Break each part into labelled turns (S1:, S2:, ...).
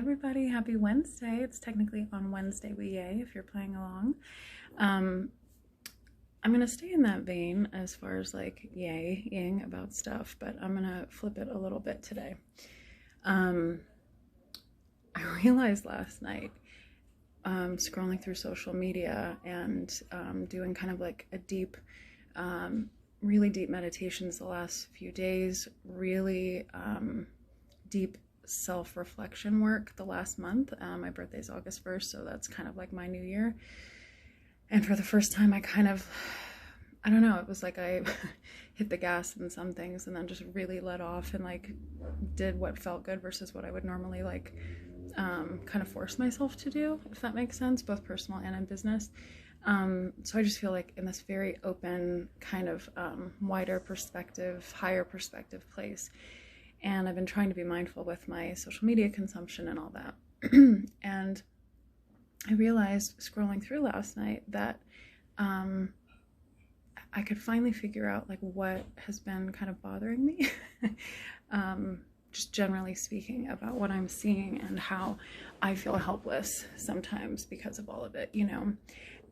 S1: everybody, happy Wednesday. It's technically on Wednesday, we yay if you're playing along. I'm gonna stay in that vein as far as like yaying about stuff, but I'm gonna flip it a little bit today. I realized last night, scrolling through social media and doing kind of like a deep, really deep meditations the last few days, really deep self-reflection work the last month. My birthday is August 1st, so that's kind of like my new year. And for the first time, I don't know, it was like I hit the gas in some things and then just really let off and like did what felt good versus what I would normally like kind of force myself to do, if that makes sense, both personal and in business. So I just feel like in this very open kind of wider perspective, higher perspective place. And I've been trying to be mindful with my social media consumption and all that. And I realized scrolling through last night that I could finally figure out like what has been kind of bothering me, just generally speaking about what I'm seeing and how I feel helpless sometimes because of all of it, you know?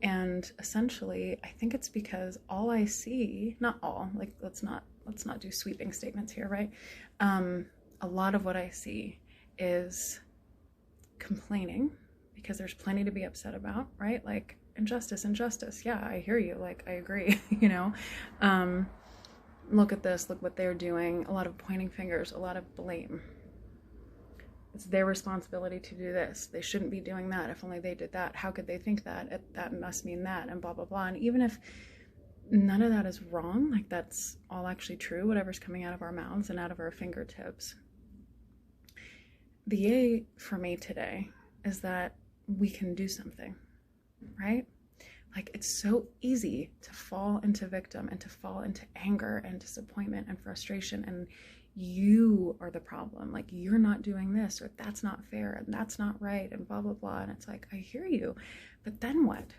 S1: And essentially, I think it's because all I see, not all, like let's not do sweeping statements here, right? A lot of what I see is complaining because there's plenty to be upset about, right? Like injustice. Yeah, I hear you. Like, I agree, you know? Look at this, look what they're doing. A lot of pointing fingers, a lot of blame. It's their responsibility to do this. They shouldn't be doing that. If only they did that. How could they think that? That must mean that, and blah, blah, blah. And even if none of that is wrong, like that's all actually true, whatever's coming out of our mouths and out of our fingertips. The yay for me today is that we can do something, right? Like it's so easy to fall into victim and to fall into anger and disappointment and frustration, and you are the problem. Like you're not doing this, or that's not fair, and that's not right, and blah, blah, blah. And it's like, I hear you, but then what?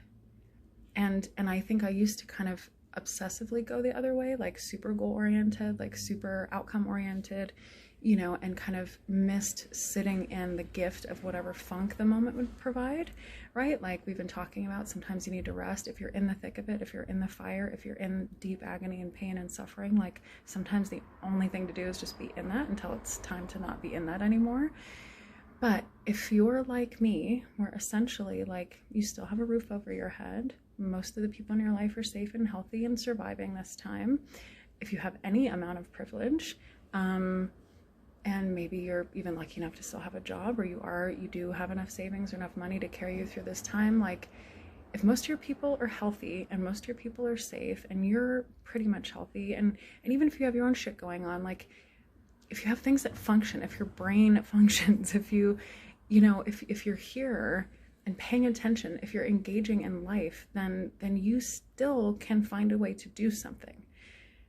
S1: And I think I used to kind of obsessively go the other way, like super goal oriented, like super outcome oriented, you know, and kind of missed sitting in the gift of whatever funk the moment would provide, right? Like we've been talking about, sometimes you need to rest. If you're in the thick of it, if you're in the fire, if you're in deep agony and pain and suffering, like sometimes the only thing to do is just be in that until it's time to not be in that anymore. But if you're like me, where essentially like you still have a roof over your head, most of the people in your life are safe and healthy and surviving this time, if you have any amount of privilege, and maybe you're even lucky enough to still have a job, or you do have enough savings or enough money to carry you through this time, like if most of your people are healthy and most of your people are safe and you're pretty much healthy, and even if you have your own shit going on, like if you have things that function, if your brain functions, if you know, if you're here and paying attention, if you're engaging in life, then you still can find a way to do something,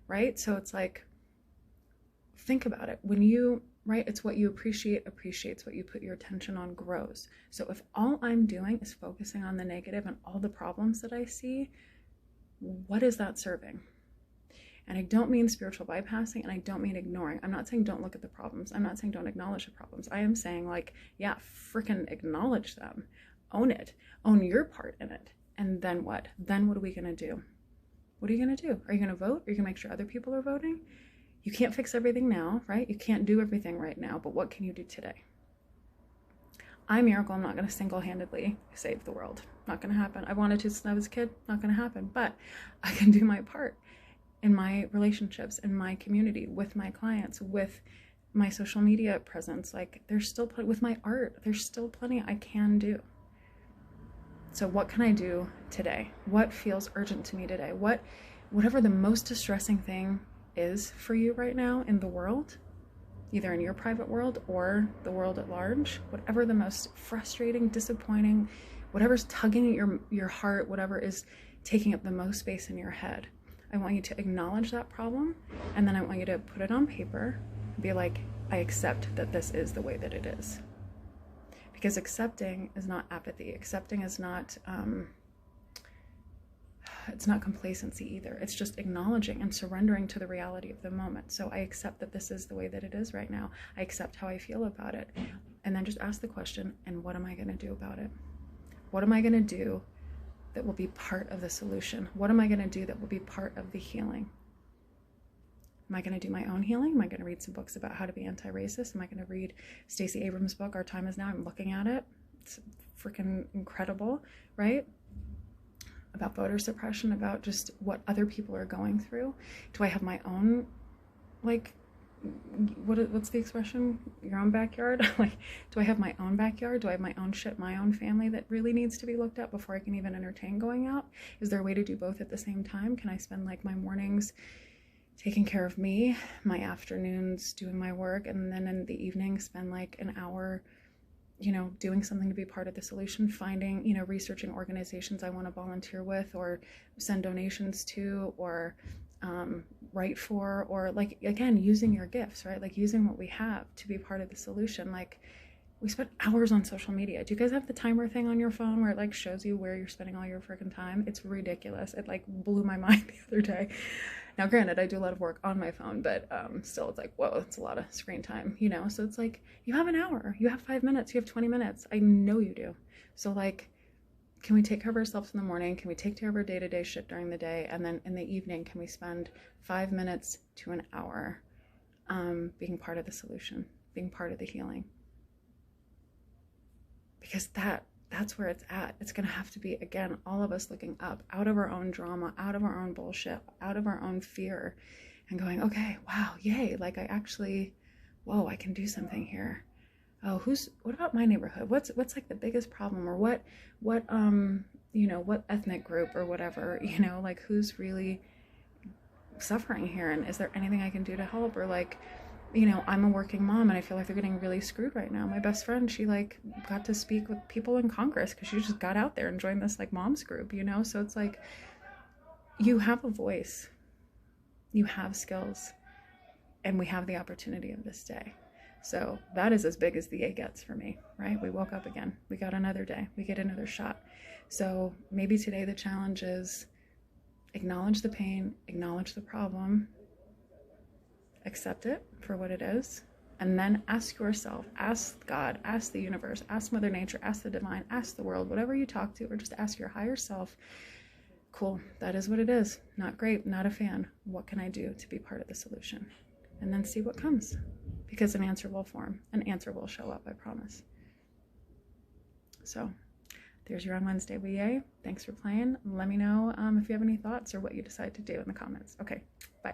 S1: right? So it's like, think about it. When you, right, it's what you appreciate appreciates, what you put your attention on grows. So if all I'm doing is focusing on the negative and all the problems that I see, what is that serving? And I don't mean spiritual bypassing, and I don't mean ignoring. I'm not saying don't look at the problems. I'm not saying don't acknowledge the problems. I am saying like, yeah, freaking acknowledge them. Own it. Own your part in it. And then what? Then what are we going to do? What are you going to do? Are you going to vote? Are you going to make sure other people are voting? You can't fix everything now, right? You can't do everything right now, but what can you do today? I'm Miracle. I'm not going to single-handedly save the world. Not going to happen. I wanted to since I was a kid. Not going to happen. But I can do my part in my relationships, in my community, with my clients, with my social media presence. Like there's still plenty, with my art, there's still plenty I can do. So what can I do today? What feels urgent to me today? Whatever the most distressing thing is for you right now in the world, either in your private world or the world at large, whatever the most frustrating, disappointing, whatever's tugging at your heart, whatever is taking up the most space in your head, I want you to acknowledge that problem, and then I want you to put it on paper and be like, I accept that this is the way that it is. Because accepting is not apathy. Accepting is not it's not complacency either. It's just acknowledging and surrendering to the reality of the moment. So I accept that this is the way that it is right now. I accept how I feel about it. And then just ask the question, and what am I going to do about it? What am I going to do that will be part of the solution? What am I going to do that will be part of the healing? Am I going to do my own healing? Am I going to read some books about how to be anti-racist? Am I going to read Stacey Abrams' book, Our Time Is Now? I'm looking at it. It's freaking incredible, right? About voter suppression, about just what other people are going through. Do I have my own, like, what's the expression? Your own backyard? Like, do I have my own backyard? Do I have my own shit, my own family that really needs to be looked at before I can even entertain going out? Is there a way to do both at the same time? Can I spend like my mornings taking care of me, my afternoons doing my work, and then in the evening spend like an hour, doing something to be part of the solution, finding, researching organizations I want to volunteer with or send donations to, or write for, or like, again, using your gifts, right? Like using what we have to be part of the solution. Like, we spend hours on social media. Do you guys have the timer thing on your phone where it like shows you where you're spending all your freaking time? It's ridiculous. It like blew my mind the other day. Now, granted, I do a lot of work on my phone, but still it's like, whoa, it's a lot of screen time, So it's like, you have an hour, you have 5 minutes, you have 20 minutes. I know you do. So like, can we take care of ourselves in the morning? Can we take care of our day-to-day shit during the day? And then in the evening, can we spend 5 minutes to an hour being part of the solution, being part of the healing? Because that's where it's at. It's going to have to be, again, all of us looking up, out of our own drama, out of our own bullshit, out of our own fear, and going, okay, wow, yay, like I actually, whoa, I can do something here. Oh, what about my neighborhood? What's like the biggest problem, or what ethnic group or whatever, like who's really suffering here, and is there anything I can do to help? Or like, I'm a working mom and I feel like they're getting really screwed right now. My best friend, she like got to speak with people in Congress because she just got out there and joined this like moms group, So it's like, you have a voice, you have skills, and we have the opportunity of this day. So that is as big as the yay gets for me, right? We woke up again. We got another day. We get another shot. So maybe today the challenge is acknowledge the pain, acknowledge the problem, accept it for what it is, and then ask yourself, ask God, ask the universe, ask Mother Nature, ask the divine, ask the world, whatever you talk to, or just ask your higher self, cool, that is what it is. Not great, not a fan. What can I do to be part of the solution? And then see what comes, because an answer will form, an answer will show up, I promise. So there's your On Wednesday with Yay. Thanks for playing. Let me know if you have any thoughts or what you decide to do in the comments. Okay, bye.